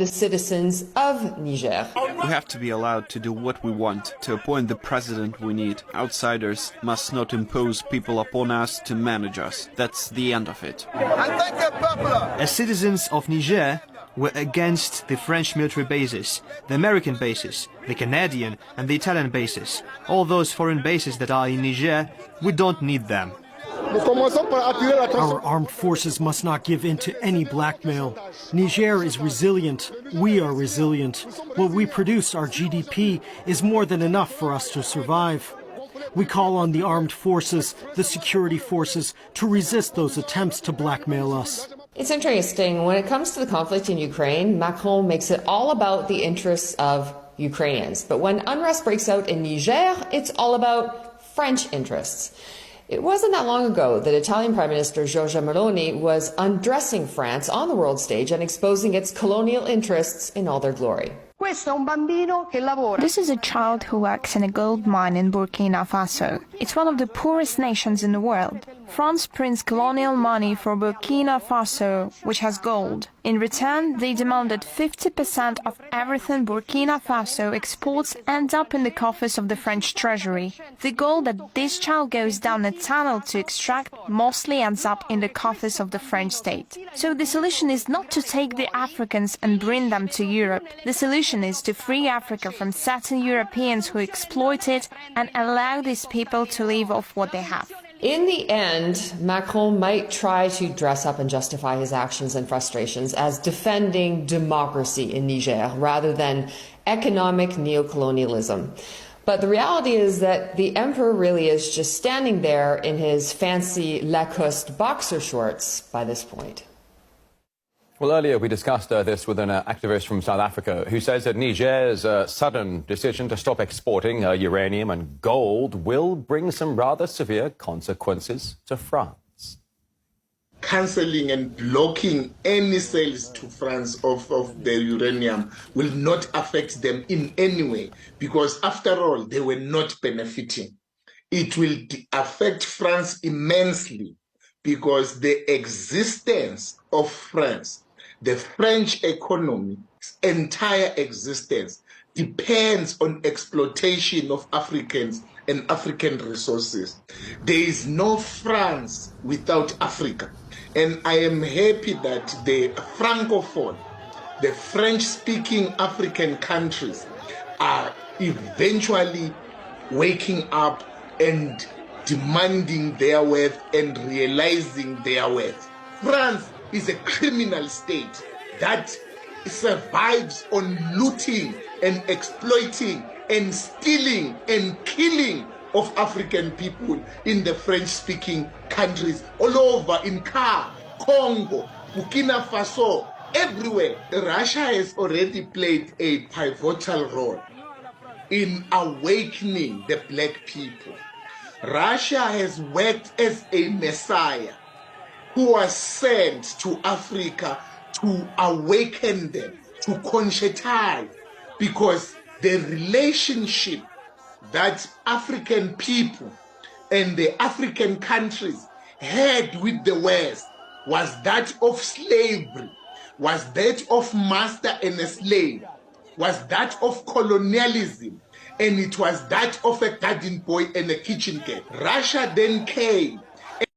the citizens of Niger. We have to be allowed to do what we want, to appoint the president we need. Outsiders must not impose people upon us to manage us. That's the end of it. As citizens of Niger, we're against the French military bases, the American bases, the Canadian and the Italian bases. All those foreign bases that are in Niger, we don't need them. Our armed forces must not give in to any blackmail. Niger is resilient. We are resilient. What we produce, our GDP, is more than enough for us to survive. We call on the armed forces, the security forces, to resist those attempts to blackmail us. It's interesting, when it comes to the conflict in Ukraine, Macron makes it all about the interests of Ukrainians. But when unrest breaks out in Niger, it's all about French interests. It wasn't that long ago that Italian Prime Minister Giorgia Meloni was undressing France on the world stage and exposing its colonial interests in all their glory. This is a child who works in a gold mine in Burkina Faso. It's one of the poorest nations in the world. France prints colonial money for Burkina Faso, which has gold. In return, they demanded 50% of everything Burkina Faso exports ends up in the coffers of the French treasury. The gold that this child goes down a tunnel to extract mostly ends up in the coffers of the French state. So the solution is not to take the Africans and bring them to Europe. The solution is to free Africa from certain Europeans who exploit it and allow these people to live off what they have. In the end, Macron might try to dress up and justify his actions and frustrations as defending democracy in Niger rather than economic neocolonialism. But the reality is that the emperor really is just standing there in his fancy Lacoste boxer shorts by this point. Well, earlier we discussed this with an activist from South Africa who says that Niger's sudden decision to stop exporting uranium and gold will bring some rather severe consequences to France. Cancelling and blocking any sales to France of the uranium will not affect them in any way because, after all, they were not benefiting. It will affect France immensely because the existence of France, the French economy's entire existence, depends on exploitation of Africans and African resources. There is no France without Africa. And I am happy that the Francophone, the French-speaking African countries are eventually waking up and demanding their worth and realizing their worth. France is a criminal state that survives on looting and exploiting and stealing and killing of African people in the French-speaking countries all over, in Congo, Burkina Faso, everywhere. Russia has already played a pivotal role in awakening the black people. Russia has worked as a messiah who was sent to Africa to awaken them, to conscientize, because the relationship that African people and the African countries had with the West was that of slavery, was that of master and a slave, was that of colonialism, and it was that of a garden boy and a kitchen cat. Russia then came